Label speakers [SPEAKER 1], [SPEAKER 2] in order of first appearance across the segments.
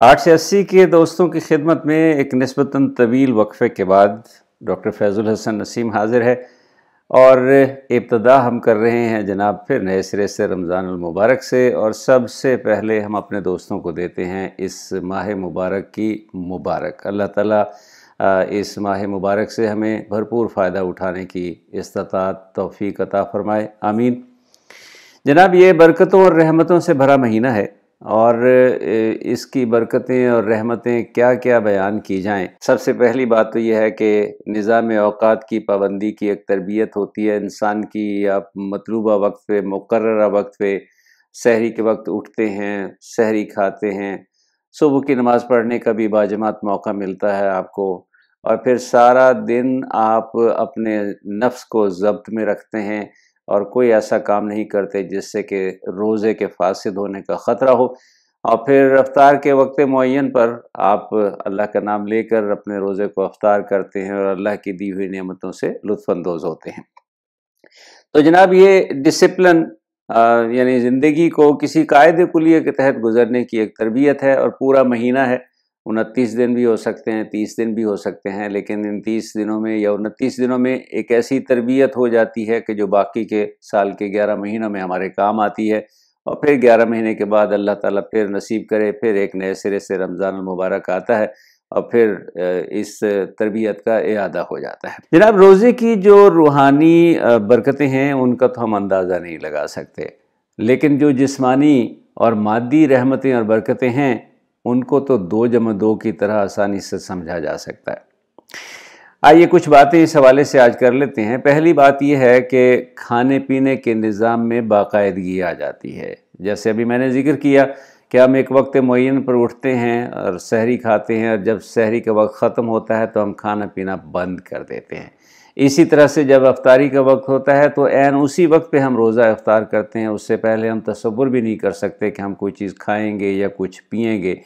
[SPEAKER 1] 8 से 80 के दोस्तों की खिदमत में एक निस्बतन तवील वक्फे के बाद डॉक्टर फैज़ुल हसन नसीम हाज़िर है और इब्तदा हम कर रहे हैं जनाब फिर नए सिरे से रमज़ान अल मुबारक से। और सबसे पहले हम अपने दोस्तों को देते हैं इस माह मुबारक की मुबारक। अल्लाह ताला इस माह मुबारक से हमें भरपूर फ़ायदा उठाने की इस्ताअत तौफ़ीक अता फ़रमाए, आमीन। जनाब, ये बरकतों और रहमतों से भरा महीना है और इसकी बरकतें और रहमतें क्या क्या बयान की जाएं। सबसे पहली बात तो यह है कि निज़ाम औक़ात की पाबंदी की एक तरबियत होती है इंसान की। आप मतलूबा वक्त पे, मुकर्ररा वक्त पे, सहरी के वक्त उठते हैं, सहरी खाते हैं, सुबह की नमाज़ पढ़ने का भी बाजमात मौका मिलता है आपको, और फिर सारा दिन आप अपने नफ्स को ज़ब्त में रखते हैं और कोई ऐसा काम नहीं करते जिससे कि रोज़े के फासिद होने का ख़तरा हो। और फिर इफ्तार के वक्त मुअय्यन पर आप अल्लाह का नाम लेकर अपने रोज़े को इफ्तार करते हैं और अल्लाह की दी हुई नेमतों से लुत्फ़अंदोज़ होते हैं। तो जनाब, ये डिसिप्लिन यानी ज़िंदगी को किसी कायदे कुलिये के तहत गुजरने की एक तरबियत है और पूरा महीना है। 29 दिन भी हो सकते हैं, 30 दिन भी हो सकते हैं, लेकिन इन 30 दिनों में या 29 दिनों में एक ऐसी तरबियत हो जाती है कि जो बाकी के साल के 11 महीनों में हमारे काम आती है। और फिर 11 महीने के बाद अल्लाह ताला फिर नसीब करे, फिर एक नए सिरे से रमज़ान मुबारक आता है और फिर इस तरबियत का इआदा हो जाता है। जनाब, रोज़े की जो रूहानी बरकतें हैं उनका तो हम अंदाज़ा नहीं लगा सकते, लेकिन जो जिस्मानी और मादी रहमतें और बरकतें हैं उनको तो 2 जमा 2 की तरह आसानी से समझा जा सकता है। आइए कुछ बातें इस हवाले से आज कर लेते हैं। पहली बात यह है कि खाने पीने के निज़ाम में बाकायदगी आ जाती है। जैसे अभी मैंने ज़िक्र किया कि हम एक वक्त मुअय्यन पर उठते हैं और सहरी खाते हैं, और जब सहरी का वक्त ख़त्म होता है तो हम खाना पीना बंद कर देते हैं। इसी तरह से जब अफ्तारी का वक्त होता है तो ऐन उसी वक्त पे हम रोज़ा इफ्तार करते हैं। उससे पहले हम तसव्वुर भी नहीं कर सकते कि हम कोई चीज़ खाएंगे या कुछ पिएंगे।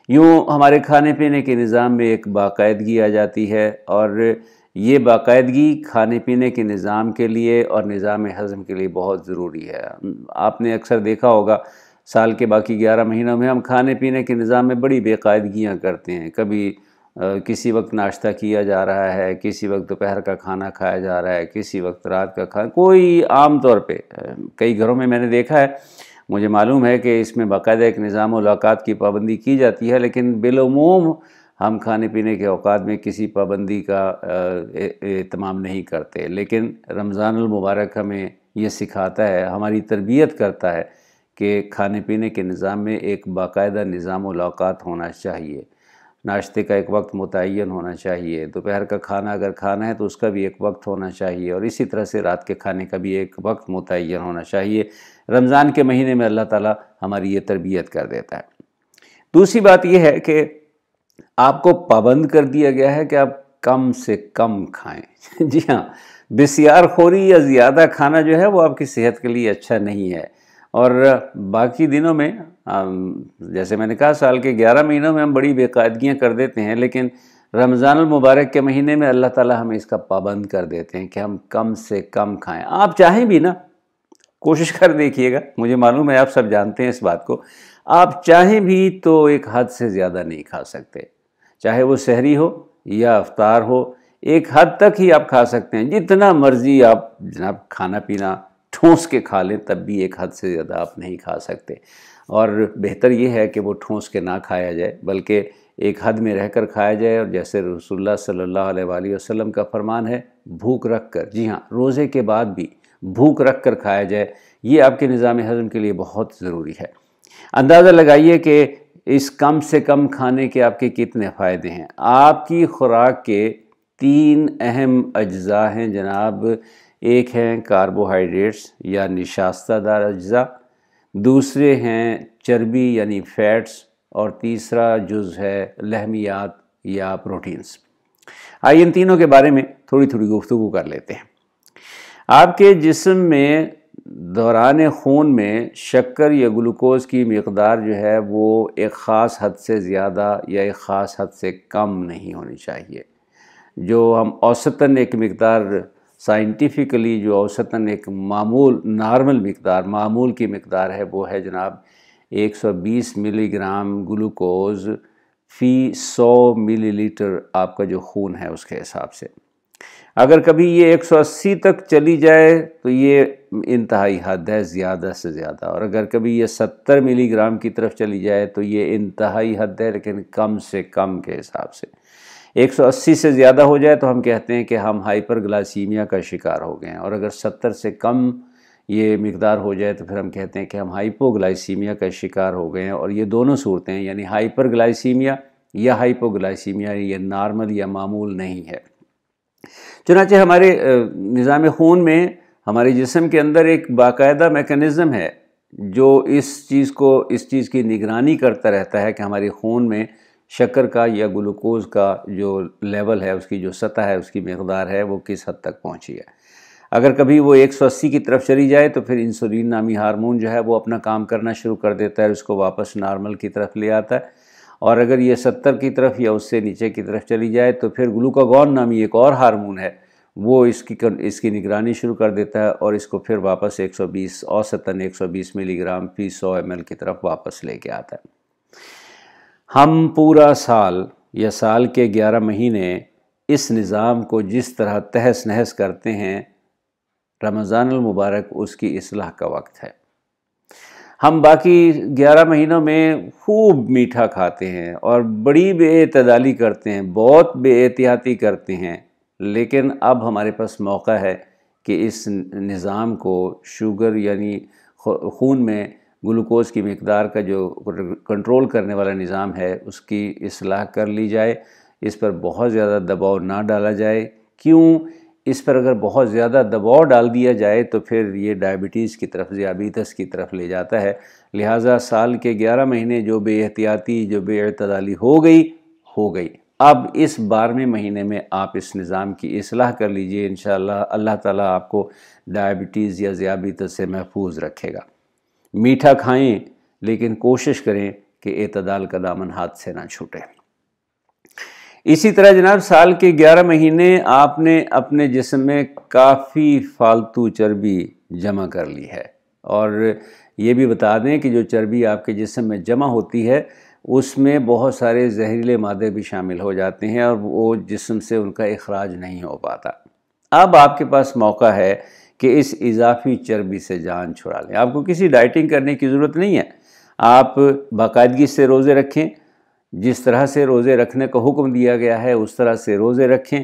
[SPEAKER 1] यूँ हमारे खाने पीने के निज़ाम में एक बाकायदगी आ जाती है, और ये बाकायदगी खाने पीने के निज़ाम के लिए और निज़ाम हज़म के लिए बहुत ज़रूरी है। आपने अक्सर देखा होगा साल के बाकी 11 महीनों में हम खाने पीने के निज़ाम में बड़ी बेकायदगियाँ करते हैं। कभी किसी वक्त नाश्ता किया जा रहा है, किसी वक्त दोपहर का खाना खाया जा रहा है, किसी वक्त रात का खाना। कोई आम तौर पे कई घरों में मैंने देखा है, मुझे मालूम है कि इसमें बाकायदा एक निज़ाम औक़ात की पाबंदी की जाती है, लेकिन बिलउमूम हम खाने पीने के औक़ात में किसी पाबंदी का एहतमाम नहीं करते। लेकिन रमज़ान अल मुबारक हमें ये सिखाता है, हमारी तरबियत करता है कि खाने पीने के निज़ाम में एक बाकायदा निज़ाम औक़ात होना चाहिए। नाश्ते का एक वक्त मुतय्यन होना चाहिए, दोपहर का खाना अगर खाना है तो उसका भी एक वक्त होना चाहिए, और इसी तरह से रात के खाने का भी एक वक्त मुतय्यन होना चाहिए। रमज़ान के महीने में अल्लाह ताला हमारी ये तरबियत कर देता है। दूसरी बात यह है कि आपको पाबंद कर दिया गया है कि आप कम से कम खाएं। जी हाँ, बिस्यार खोरी या ज़्यादा खाना जो है वो आपकी सेहत के लिए अच्छा नहीं है। और बाकी दिनों में जैसे मैंने कहा साल के 11 महीनों में हम बड़ी बेकायदगियाँ कर देते हैं, लेकिन रमज़ान अल मुबारक के महीने में अल्लाह ताला हमें इसका पाबंद कर देते हैं कि हम कम से कम खाएं। आप चाहें भी ना, कोशिश कर देखिएगा, मुझे मालूम है आप सब जानते हैं इस बात को, आप चाहें भी तो एक हद से ज़्यादा नहीं खा सकते। चाहे वो सहरी हो या इफ्तार हो, एक हद तक ही आप खा सकते हैं। जितना मर्ज़ी आप जनाब खाना पीना ठूंस के खा लें, तब भी एक हद से ज़्यादा आप नहीं खा सकते। और बेहतर ये है कि वो ठूंस के ना खाया जाए, बल्कि एक हद में रहकर खाया जाए। और जैसे रसूलुल्लाह सल्लल्लाहु अलैहि वसल्लम का फरमान है, भूख रख कर, जी हाँ, रोज़े के बाद भी भूख रख कर खाया जाए। ये आपके निज़ाम हज़म के लिए बहुत ज़रूरी है। अंदाज़ा लगाइए कि इस कम से कम खाने के आपके कितने फ़ायदे हैं। आपकी खुराक के 3 अहम अज्ज़ा हैं जनाब। एक हैं कार्बोहाइड्रेट्स या निशास्तदार अज्ज़ा, दूसरे हैं चर्बी यानी फ़ैट्स, और तीसरा जुज़ है लहमियात या प्रोटीन्स। आइए इन तीनों के बारे में थोड़ी थोड़ी गुफ्तगू कर लेते हैं। आपके जिस्म में दौरान खून में शक्कर या ग्लूकोज़ की मिक़दार जो है वो एक ख़ास हद से ज़्यादा या एक ख़ास हद से कम नहीं होनी चाहिए। जो हम औसतन एक मिक़दार साइंटिफिकली जो औसतन एक मामूल नॉर्मल मिक़दार, मामूल की मिक़दार है, वो है जनाब 120 ملی گرام گلوکوز فی 100 ملی لیٹر آپ کا جو خون ہے اس کے حساب سے۔ اگر کبھی یہ 180 تک چلی جائے تو یہ انتہائی حد ہے، زیادہ سے زیادہ، اور اگر کبھی یہ 70 ملی گرام کی طرف چلی جائے تو یہ انتہائی حد ہے، لیکن کم سے کم کے حساب سے۔ 180 سے زیادہ ہو جائے تو ہم کہتے ہیں کہ ہم ہائپر گلائسیمیا کا شکار ہو گئے ہیں، اور اگر 70 سے کم یہ مقدار ہو جائے تو پھر ہم کہتے ہیں کہ ہم ہائپو گلائسیمیا کا شکار ہو گئے ہیں۔ اور یہ دونوں صورتیں یعنی ہائپر گلائسیمیا یا ہائپو گلائسیمیا، یہ نارمل یا معمول نہیں ہے۔ چنانچہ ہمارے نظام خون میں ہمارے جسم کے اندر ایک باقاعدہ میکانزم ہے جو اس چیز کی نگرانی کرتا رہتا ہے کہ ہمارے خون میں شکر کا یا گلوکوز کا جو لیول ہے، اس کی جو سطح ہے، اس کی مقدار ہے، وہ کس حد تک پہنچی ہے۔ اگر کبھی وہ 180 کی طرف چلی جائے تو پھر انسولین نامی ہارمون جو ہے وہ اپنا کام کرنا شروع کر دیتا ہے، اس کو واپس نارمل کی طرف لے آتا ہے۔ اور اگر یہ 70 کی طرف یا اس سے نیچے کی طرف چلی جائے تو پھر گلوکاگون نامی ایک اور ہارمون ہے، وہ اس کی نگرانی شروع کر دیتا ہے اور اس کو پھر واپس 120 اوسطاً 120 ملی گرام فی 100 ml کی طرف واپس لے کے آتا ہے۔ ہم پورا سال یا سال کے 11 مہینے اس نظام کو جس طرح تہس نہس کرتے ہیں، رمضان المبارک اس کی اصلاح کا وقت ہے۔ ہم باقی 11 مہینوں میں خوب میٹھا کھاتے ہیں اور بڑی بے اعتدالی کرتے ہیں، بہت بے احتیاطی کرتے ہیں، لیکن اب ہمارے پاس موقع ہے کہ اس نظام کو شوگر یعنی خون میں گلوکوز کی مقدار کا جو کنٹرول کرنے والا نظام ہے اس کی اصلاح کر لی جائے۔ اس پر بہت زیادہ دباؤ نہ ڈالا جائے۔ کیوں؟ اس پر اگر بہت زیادہ دباؤ ڈال دیا جائے تو پھر یہ ڈائبٹیز کی طرف، ذیابیطس کی طرف لے جاتا ہے۔ لہٰذا سال کے 11 مہینے جو بے احتیاطی، جو بے اعتدالی ہو گئی۔ اب اس 12ویں مہینے میں آپ اس نظام کی اصلاح کر لیجئے، انشاءاللہ اللہ تعالیٰ آپ کو ڈائبٹیز یا ذیابیطس سے محفوظ رکھے گا۔ میٹھا کھائیں لیکن کوشش کریں کہ اعتدال کا دامن ہاتھ سے نہ چھوٹے۔ اسی طرح جناب سال کے 11 مہینے آپ نے اپنے جسم میں کافی فالتو چربی جمع کر لی ہے، اور یہ بھی بتا دیں کہ جو چربی آپ کے جسم میں جمع ہوتی ہے اس میں بہت سارے زہریلے مادے بھی شامل ہو جاتے ہیں اور وہ جسم سے ان کا اخراج نہیں ہو پاتا۔ اب آپ کے پاس موقع ہے کہ اس اضافی چربی سے جان چھڑا لیں۔ آپ کو کسی ڈائٹنگ کرنے کی ضرورت نہیں ہے، آپ باقاعدگی سے روزے رکھیں، جس طرح سے روزے رکھنے کا حکم دیا گیا ہے اس طرح سے روزے رکھیں۔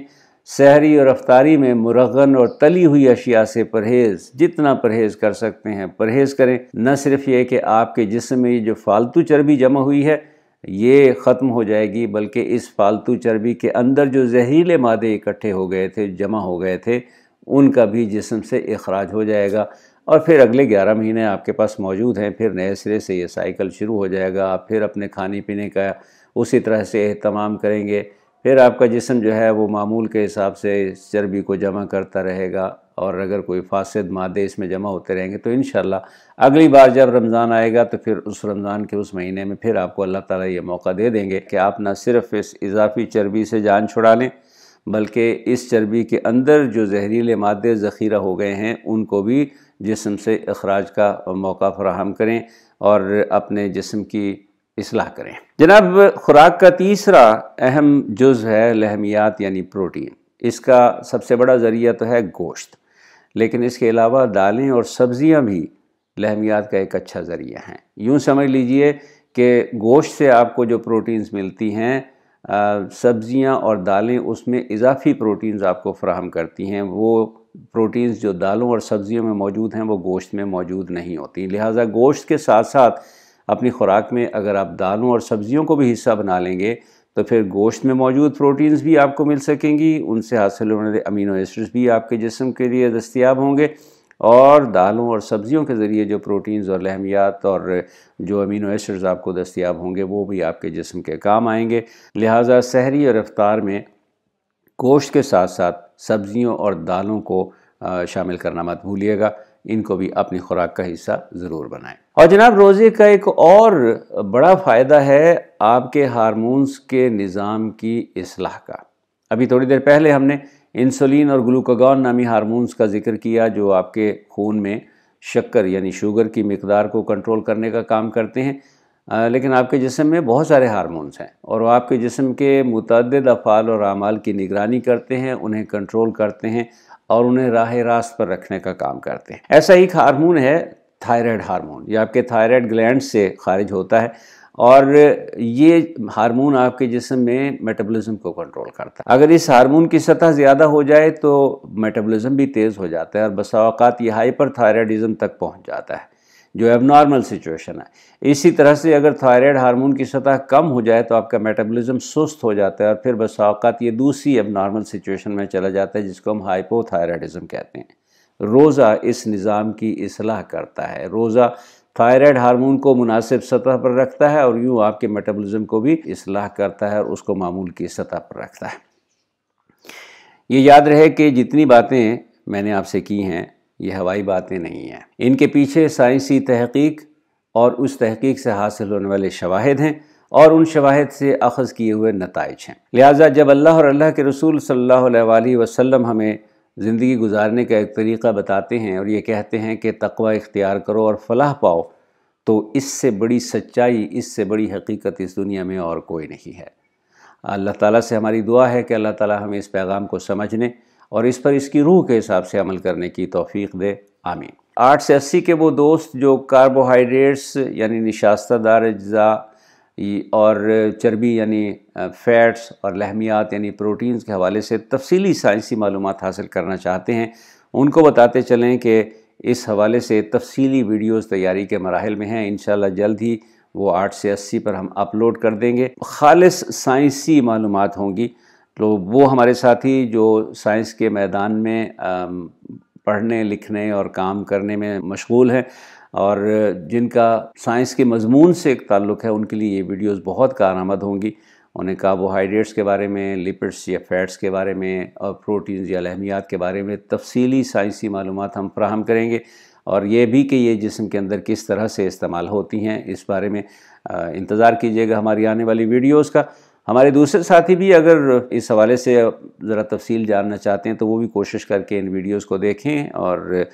[SPEAKER 1] سحری اور افطاری میں مرغن اور تلی ہوئی اشیاء سے پرہیز، جتنا پرہیز کر سکتے ہیں پرہیز کریں۔ نہ صرف یہ کہ آپ کے جسم میں یہ جو فالتو چربی جمع ہوئی ہے یہ ختم ہو جائے گی، بلکہ اس فالتو چربی کے اندر جو زہریلے مادے اکٹھے ہو گئے تھے، جمع ہو گئے تھے، ان کا بھی جسم سے اخراج ہو جائے گا، اور پھر اگلے 11 مہینے آپ کے پاس موجود ہیں۔ پھر نئے سرے سے یہ سائیکل شروع ہو جائے گا، آپ پھر اپنے کھانے پینے کا اسی طرح سے اہتمام کریں گے، پھر آپ کا جسم جو ہے وہ معمول کے حساب سے اس چربی کو جمع کرتا رہے گا، اور اگر کوئی فاسد مادے اس میں جمع ہوتے رہیں گے تو انشاءاللہ اگلی بار جب رمضان آئے گا تو پھر اس رمضان کے اس مہینے میں پھر آپ کو اللہ تعالیٰ یہ موقع دے دیں گے کہ آپ نہ صرف اس اضافی چربی سے جان چھڑا لیں، بلکہ اس چربی کے اندر جو زہریلے مادے ذخیرہ ہو گئے ہیں ان کو بھی جسم سے اخراج کا موقع فراہم کریں اور اپنے جسم کی اصلاح کریں۔ جناب خوراک کا تیسرا اہم جز ہے لحمیات یعنی پروٹین۔ اس کا سب سے بڑا ذریعہ تو ہے گوشت، لیکن اس کے علاوہ دالیں اور سبزیاں بھی لحمیات کا ایک اچھا ذریعہ ہیں۔ یوں سمجھ لیجئے کہ گوشت سے آپ کو جو پروٹینز ملتی ہیں، سبزیاں اور دالیں اس میں اضافی پروٹینز آپ کو فراہم کرتی ہیں۔ وہ پروٹینز جو دالوں اور سبزیوں میں موجود ہیں وہ گوشت میں موجود نہیں ہوتی، لہٰذا گوشت کے ساتھ ساتھ اپنی خوراک میں اگر آپ دالوں اور سبزیوں کو بھی حصہ بنا لیں گے تو پھر گوشت میں موجود پروٹینز بھی آپ کو مل سکیں گی، ان سے حاصل ہونے والے امینو ایسڈز بھی آپ کے جسم کے لیے دستیاب ہوں گے، اور دالوں اور سبزیوں کے ذریعے جو پروٹینز اور لحمیات اور جو امینو ایسڈز آپ کو دستیاب ہوں گے وہ بھی آپ کے جسم کے کام آئیں گے۔ لہٰذا سحری اور افطار میں گوشت کے ساتھ ساتھ سبزیوں اور دالوں کو شامل کرنا مت بھولیے گا، ان کو بھی اپنی خوراک کا حصہ ضرور بنائیں۔ اور جناب روزے کا ایک اور بڑا فائدہ ہے آپ کے ہارمونز کے نظام کی اصلاح کا۔ ابھی تھوڑی دیر پہلے ہم نے انسولین اور گلوکاگون نامی ہارمونز کا ذکر کیا جو آپ کے خون میں शक्कर यानी शुगर की मिकदार को कंट्रोल करने का काम करते हैं। लेकिन आपके जिस्म में बहुत सारे हार्मोन्स हैं और वो आपके जिस्म के मुतअद्दिद अफ़आल और आमाल की निगरानी करते हैं, उन्हें कंट्रोल करते हैं और उन्हें राह रास्त पर रखने का काम करते हैं। ऐसा ही हार्मोन है थायराइड हार्मोन। ये आपके थायराइड ग्लैंड से खारिज होता है और ये हार्मोन आपके जिस्म में मेटाबॉलिज्म को कंट्रोल करता है। अगर इस हार्मोन की सतह ज़्यादा हो जाए तो मेटाबॉलिज्म भी तेज़ हो जाता है और बसा औक़ात ये हाइपरथायराइडिज्म तक पहुंच जाता है, जो एबनॉर्मल सिचुएशन है। इसी तरह से अगर थायराइड हार्मोन की सतह कम हो जाए तो आपका मेटाबॉलिज्म सुस्त हो जाता है और फिर बसा औक़ात ये दूसरी एबनॉर्मल सिचुएशन में चला जाता है, जिसको हम हाइपोथायराइडिज्म कहते हैं। रोज़ा इस निज़ाम की इस्लाह करता है। रोज़ा थायराइड हार्मोन को मुनासिब सतह पर रखता है और यूँ आपके मेटाबॉलिज्म को भी इस्लाह करता है और उसको मामूल की सतह पर रखता है। ये याद रहे कि जितनी बातें मैंने आपसे की हैं ये हवाई बातें नहीं हैं। इनके पीछे साइंसी तहक़ीक़ और उस तहक़ीक़ से हासिल होने वाले शवाहिद हैं और उन शवाहिद से अख़ज़ किए हुए नताइज हैं। लिहाजा जब अल्लाह और अल्लाह के रसूल सल्लल्लाहु अलैहि वसल्लम हमें ज़िंदगी गुजारने का एक तरीक़ा बताते हैं और ये कहते हैं कि तक़वा इख्तियार करो और फलाह पाओ, तो इससे बड़ी सच्चाई, इससे बड़ी हकीकत इस दुनिया में और कोई नहीं है। अल्लाह ताला से हमारी दुआ है कि अल्लाह ताला हमें इस पैगाम को समझने और इस पर इसकी रूह के हिसाब से अमल करने की तौफ़ीक़ दे, आमीन। 8 से 80 के वो दोस्त जो कार्बोहाइड्रेट्स यानी निशास्तदार अज्जा और चर्बी यानी फ़ैट्स और लहमियात यानी प्रोटीन्स के हवाले से तफसीली साइंसी मालूमात हासिल करना चाहते हैं, उनको बताते चलें कि इस हवाले से तफसीली वीडियोज़ तैयारी के मराहिल में हैं। इंशाअल्लाह जल्द ही वो 8 से 80 पर हम अपलोड कर देंगे। खालिस साइंसी मालूमात होंगी, तो वो हमारे साथी जो साइंस के मैदान में पढ़ने लिखने और काम करने में मशगूल हैं और जिनका साइंस के मज़मून से एक ताल्लुक़ है, उनके लिए ये वीडियोस बहुत कारआमद होंगी। उन्हें कार्बोहाइड्रेट्स के बारे में, लिपिड्स या फ़ैट्स के बारे में और प्रोटीन्स या लहमियात के बारे में तफसीली साइंसी मालूमात हम फराहम करेंगे और ये भी कि ये जिस्म के अंदर किस तरह से इस्तेमाल होती हैं, इस बारे में इंतज़ार कीजिएगा हमारी आने वाली वीडियोज़ का। हमारे दूसरे साथी भी अगर इस हवाले से ज़रा तफसील जानना चाहते हैं तो वो भी कोशिश करके इन वीडियोज़ को देखें और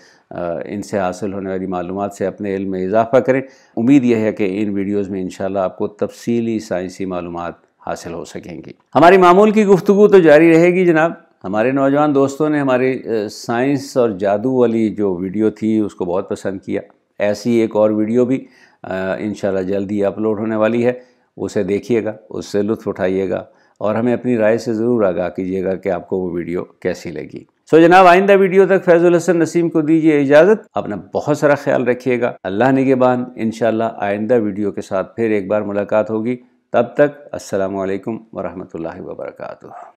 [SPEAKER 1] इनसे हासिल होने वाली मालूमात से अपने इल्म में इजाफ़ा करें। उम्मीद यह है कि इन वीडियोज़ में इंशाअल्लाह आपको तफसीली साइंसी मालूमात हासिल हो सकेंगी। हमारी मामूल की गुफ्तगू तो जारी रहेगी जनाब। हमारे नौजवान दोस्तों ने हमारी साइंस और जादू वाली जो वीडियो थी उसको बहुत पसंद किया। ऐसी एक और वीडियो भी इंशाअल्लाह जल्द ही अपलोड होने वाली है, उसे देखिएगा, उससे लुत्फ़ उठाइएगा और हमें अपनी राय से ज़रूर आगाह कीजिएगा कि आपको वो वीडियो कैसी लगी। सो जनाब, आइंदा वीडियो तक फैज़ुल हसन नसीम को दीजिए इजाज़त। अपना बहुत सारा ख्याल रखिएगा। अल्लाह निगहबान। इंशाअल्लाह आइंदा वीडियो के साथ फिर एक बार मुलाकात होगी। तब तक अस्सलामु अलैकुम वरहमतुल्लाहि वबरकातुहू।